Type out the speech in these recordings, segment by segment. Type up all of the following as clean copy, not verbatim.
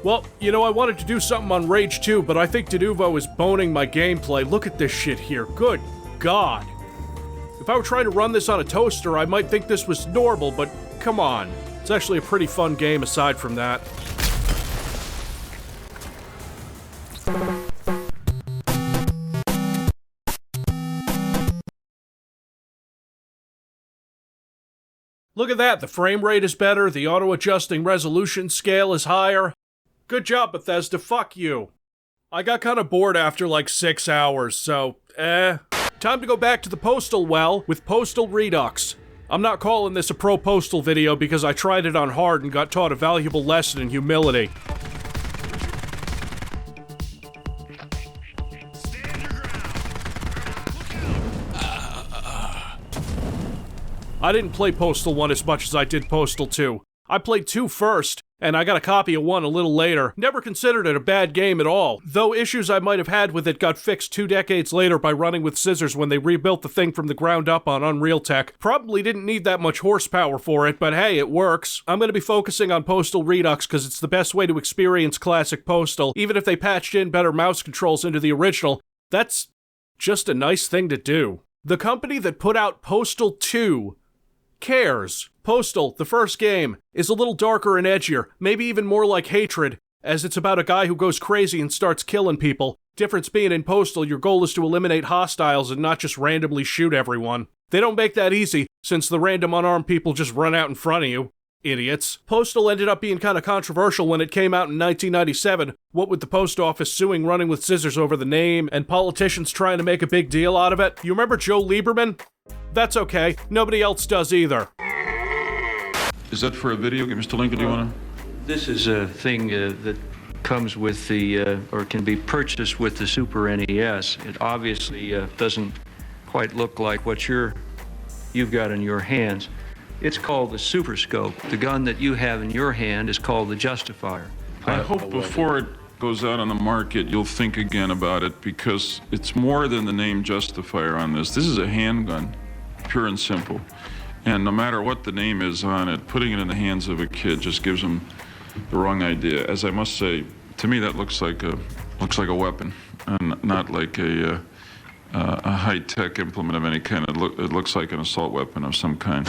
Well, you know, I wanted to do something on Rage 2, but I think Denuvo is boning my gameplay. Look at this shit here. Good God. If I were trying to run this on a toaster, I might think this was normal, but come on. It's actually a pretty fun game aside from that. Look at that, the frame rate is better, the auto-adjusting resolution scale is higher. Good job, Bethesda, fuck you. I got kinda bored after like 6 hours, so, Time to go back to the Postal well with Postal Redux. I'm not calling this a pro Postal video because I tried it on hard and got taught a valuable lesson in humility. I didn't play Postal 1 as much as I did Postal 2. I played 2 first, and I got a copy of 1 a little later. Never considered it a bad game at all, though issues I might have had with it got fixed 2 decades later by running with scissors when they rebuilt the thing from the ground up on Unreal Tech. Probably didn't need that much horsepower for it, but hey, it works. I'm gonna be focusing on Postal Redux because it's the best way to experience classic Postal, even if they patched in better mouse controls into the original. That's just a nice thing to do. The company that put out Postal 2 cares. Postal, the first game, is a little darker and edgier, maybe even more like Hatred, as it's about a guy who goes crazy and starts killing people. Difference being in Postal, your goal is to eliminate hostiles and not just randomly shoot everyone. They don't make that easy, since the random unarmed people just run out in front of you. Idiots. Postal ended up being kind of controversial when it came out in 1997, what with the post office suing Running with Scissors over the name, and politicians trying to make a big deal out of it. You remember Joe Lieberman? That's okay, nobody else does either. Is that for a video game? Mr. Lincoln, do you want to? This is a thing that comes with the, or can be purchased with the Super NES. It obviously doesn't quite look like what you've got in your hands. It's called the Super Scope. The gun that you have in your hand is called the Justifier. I hope before it goes out on the market, you'll think again about it, because it's more than the name Justifier on this. This is a handgun, pure and simple. And no matter what the name is on it, putting it in the hands of a kid just gives them the wrong idea. As I must say, to me that looks like a weapon, and not like a high-tech implement of any kind. It looks like an assault weapon of some kind.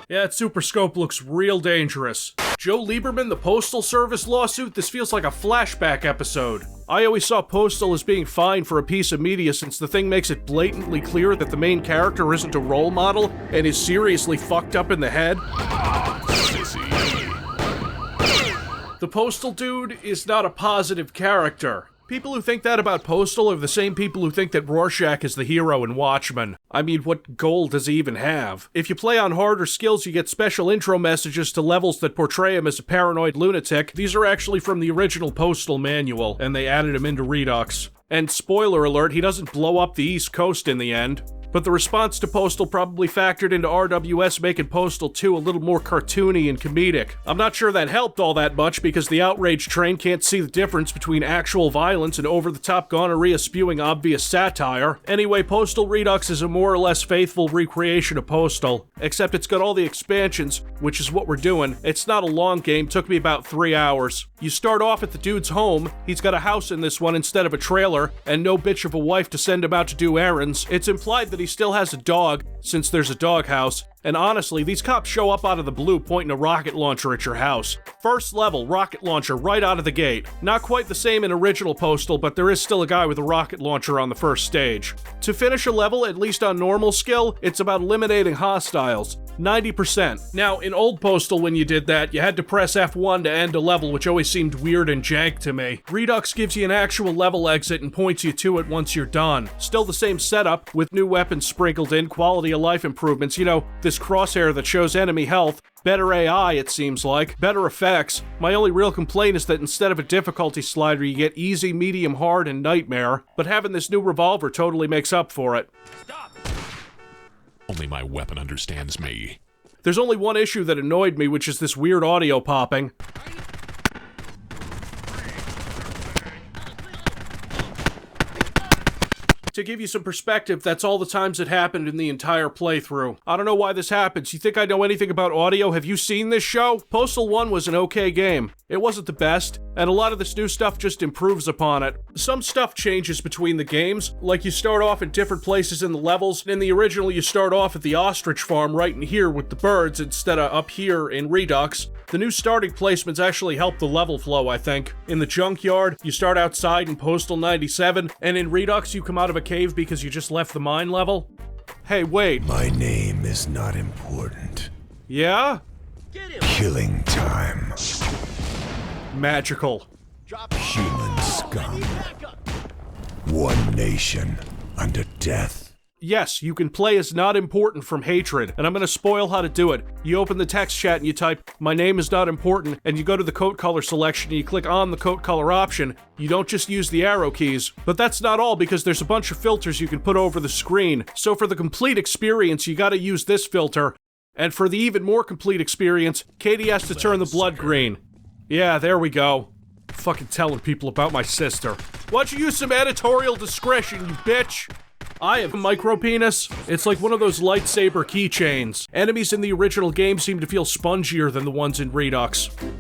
Yeah, that Super Scope looks real dangerous. Joe Lieberman, the Postal Service lawsuit? This feels like a flashback episode. I always saw Postal as being fine for a piece of media since the thing makes it blatantly clear that the main character isn't a role model and is seriously fucked up in the head. The Postal dude is not a positive character. People who think that about Postal are the same people who think that Rorschach is the hero in Watchmen. I mean, what goal does he even have? If you play on harder skills, you get special intro messages to levels that portray him as a paranoid lunatic. These are actually from the original Postal manual, and they added him into Redux. And spoiler alert, he doesn't blow up the East Coast in the end. But the response to Postal probably factored into RWS making Postal 2 a little more cartoony and comedic. I'm not sure that helped all that much because the outrage train can't see the difference between actual violence and over-the-top gonorrhea spewing obvious satire. Anyway, Postal Redux is a more or less faithful recreation of Postal, except it's got all the expansions, which is what we're doing. It's not a long game, took me about 3 hours. You start off at the dude's home, he's got a house in this one instead of a trailer, and no bitch of a wife to send him out to do errands. It's implied that he still has a dog, since there's a doghouse, and honestly, these cops show up out of the blue pointing a rocket launcher at your house. First level, rocket launcher right out of the gate. Not quite the same in original Postal, but there is still a guy with a rocket launcher on the first stage. To finish a level, at least on normal skill, it's about eliminating hostiles. 90%. Now, in old Postal, when you did that, you had to press F1 to end a level, which always seemed weird and jank to me. Redux gives you an actual level exit and points you to it once you're done. Still the same setup, with new weapons sprinkled in, quality of life improvements, you know, this crosshair that shows enemy health, better AI it seems like, better effects. My only real complaint is that instead of a difficulty slider, you get easy, medium, hard, and nightmare, but having this new revolver totally makes up for it. Stop! Only my weapon understands me. There's only one issue that annoyed me, which is this weird audio popping. To give you some perspective, that's all the times it happened in the entire playthrough. I don't know why this happens. You think I know anything about audio? Have you seen this show? Postal 1 was an okay game. It wasn't the best, and a lot of this new stuff just improves upon it. Some stuff changes between the games, like you start off in different places in the levels. In the original, you start off at the ostrich farm right in here with the birds instead of up here in Redux. The new starting placements actually help the level flow, I think. In the junkyard, you start outside in Postal 97, and in Redux, you come out of a cave because you just left the mine level. Hey, wait. My name is not important. Yeah? Killing time. Magical. Human scum. One nation under death. Yes, you can play as Not Important from Hatred, and I'm gonna spoil how to do it. You open the text chat and you type, "My name is not important," and you go to the coat color selection and you click on the coat color option. You don't just use the arrow keys. But that's not all, because there's a bunch of filters you can put over the screen. So for the complete experience, you gotta use this filter. And for the even more complete experience, Katie has to turn the blood green. Yeah, there we go. Fucking telling people about my sister. Why'd you use some editorial discretion, you bitch? I have a micro penis. It's like one of those lightsaber keychains. Enemies in the original game seem to feel spongier than the ones in Redux. Bring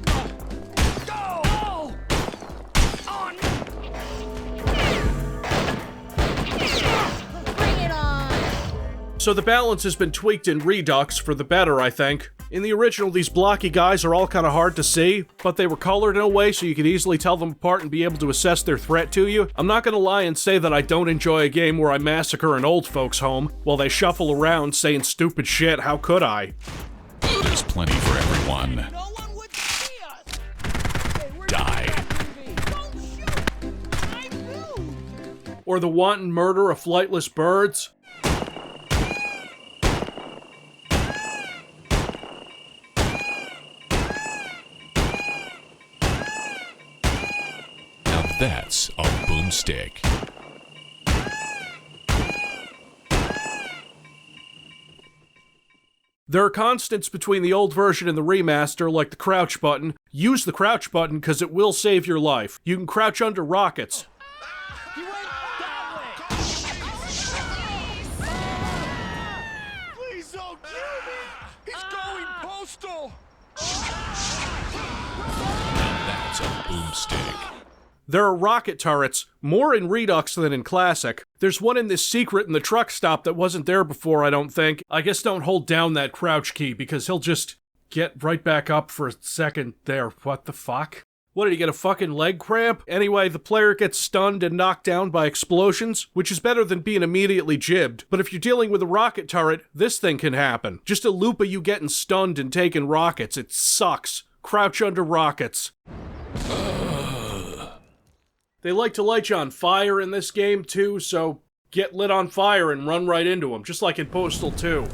it on! So the balance has been tweaked in Redux for the better, I think. In the original, these blocky guys are all kind of hard to see, but they were colored in a way so you could easily tell them apart and be able to assess their threat to you. I'm not gonna lie and say that I don't enjoy a game where I massacre an old folks' home while they shuffle around saying stupid shit. How could I? There's plenty for everyone. No one would see us! Die. Don't shoot! I'm new! Or the wanton murder of flightless birds? That's a boomstick. There are constants between the old version and the remaster, like the crouch button. Use the crouch button because it will save your life. You can crouch under rockets. He went that way! Please don't kill me! He's going postal! That's a boomstick. There are rocket turrets, more in Redux than in Classic. There's one in this secret in the truck stop that wasn't there before, I don't think. I guess don't hold down that crouch key, because he'll just get right back up for a second there. What the fuck? What, did he get a fucking leg cramp? Anyway, the player gets stunned and knocked down by explosions, which is better than being immediately jibbed. But if you're dealing with a rocket turret, this thing can happen. Just a loop of you getting stunned and taking rockets. It sucks. Crouch under rockets. They like to light you on fire in this game too, so get lit on fire and run right into them, just like in Postal 2.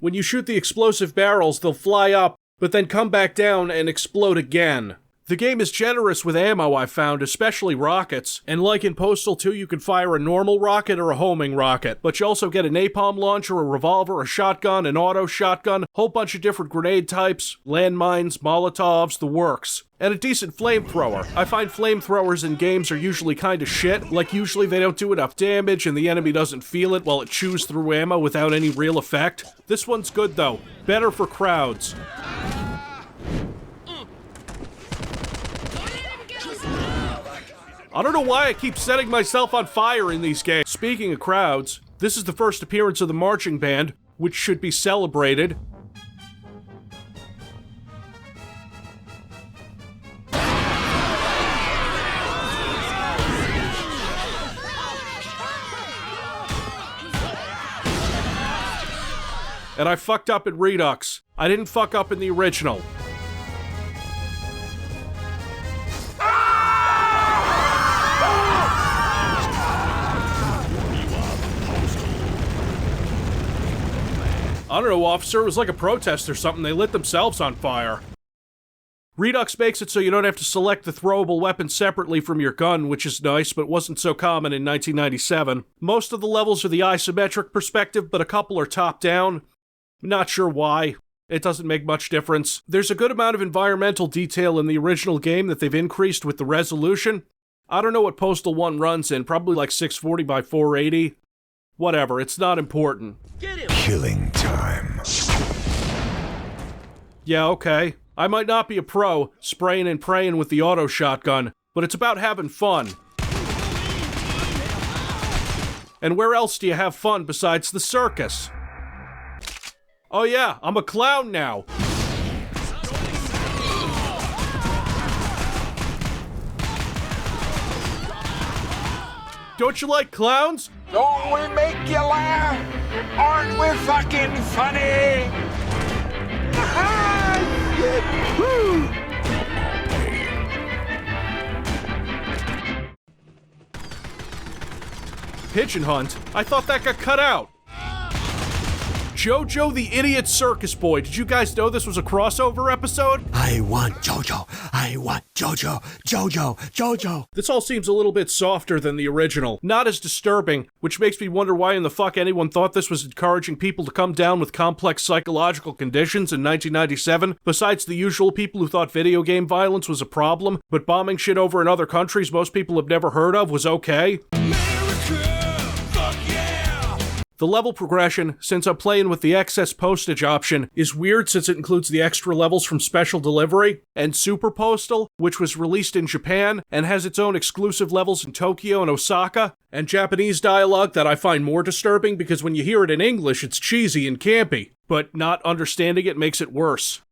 When you shoot the explosive barrels, they'll fly up, but then come back down and explode again. The game is generous with ammo, I found, especially rockets, and like in Postal 2, you can fire a normal rocket or a homing rocket, but you also get a napalm launcher, a revolver, a shotgun, an auto shotgun, whole bunch of different grenade types, landmines, molotovs, the works. And a decent flamethrower. I find flamethrowers in games are usually kinda shit, like usually they don't do enough damage and the enemy doesn't feel it while it chews through ammo without any real effect. This one's good though, better for crowds. I don't know why I keep setting myself on fire in these games. Speaking of crowds, this is the first appearance of the marching band, which should be celebrated. And I fucked up in Redux. I didn't fuck up in the original. I don't know, officer. It was like a protest or something. They lit themselves on fire. Redux makes it so you don't have to select the throwable weapon separately from your gun, which is nice, but wasn't so common in 1997. Most of the levels are the isometric perspective, but a couple are top-down. Not sure why. It doesn't make much difference. There's a good amount of environmental detail in the original game that they've increased with the resolution. I don't know what Postal 1 runs in, probably like 640 by 480. Whatever, it's not important. Killing time. Yeah, okay. I might not be a pro, spraying and praying with the auto shotgun, but it's about having fun. And where else do you have fun besides the circus? Oh yeah, I'm a clown now. Don't you like clowns? Don't we make you laugh? Aren't we fucking funny? Pigeon hunt? I thought that got cut out. JoJo the Idiot Circus Boy. Did you guys know this was a crossover episode? I want Jojo. I want Jojo. Jojo. Jojo. This all seems a little bit softer than the original. Not as disturbing, which makes me wonder why in the fuck anyone thought this was encouraging people to come down with complex psychological conditions in 1997, besides the usual people who thought video game violence was a problem, but bombing shit over in other countries most people have never heard of was okay. The level progression, since I'm playing with the excess postage option, is weird since it includes the extra levels from Special Delivery, and Super Postal, which was released in Japan and has its own exclusive levels in Tokyo and Osaka, and Japanese dialogue that I find more disturbing because when you hear it in English it's cheesy and campy, but not understanding it makes it worse.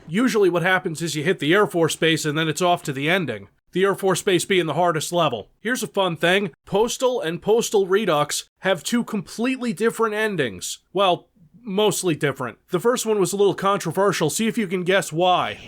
Usually what happens is you hit the Air Force Base and then it's off to the ending. The Air Force Base being the hardest level. Here's a fun thing. Postal and Postal Redux have two completely different endings. Well, mostly different. The first one was a little controversial. See if you can guess why.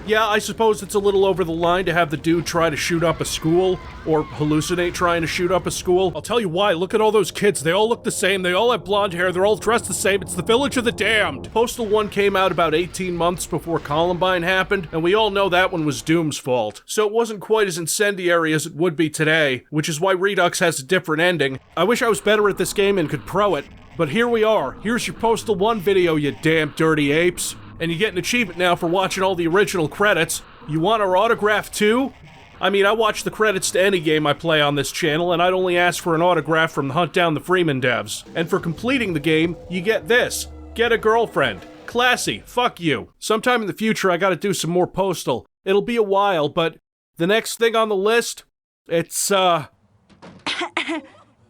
Yeah, I suppose it's a little over the line to have the dude try to shoot up a school, or hallucinate trying to shoot up a school. I'll tell you why, look at all those kids, they all look the same, they all have blonde hair, they're all dressed the same, it's the Village of the Damned! Postal 1 came out about 18 months before Columbine happened, and we all know that one was Doom's fault. So it wasn't quite as incendiary as it would be today, which is why Redux has a different ending. I wish I was better at this game and could pro it, but here we are. Here's your Postal 1 video, you damn dirty apes. And you get an achievement now for watching all the original credits. You want our autograph too? I mean, I watch the credits to any game I play on this channel, and I'd only ask for an autograph from the Hunt Down the Freeman devs. And for completing the game, you get this. Get a girlfriend. Classy. Fuck you. Sometime in the future, I gotta do some more Postal. It'll be a while, but the next thing on the list, it's, Yeah,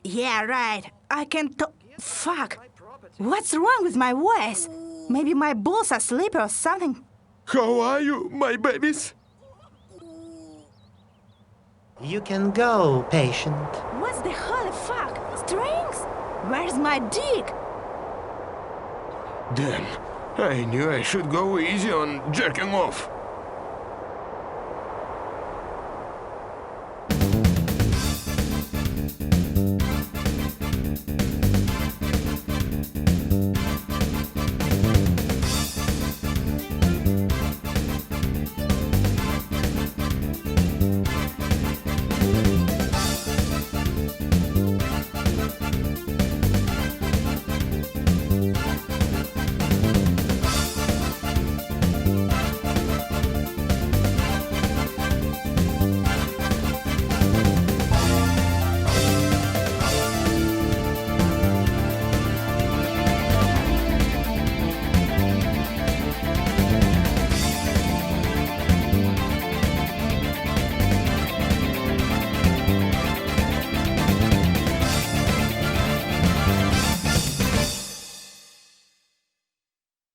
right. I can Fuck. What's wrong with my voice? Maybe my balls are sleepy or something. How are you, my babies? You can go, patient. What's the holy fuck? Strings? Where's my dick? Damn, I knew I should go easy on jerking off.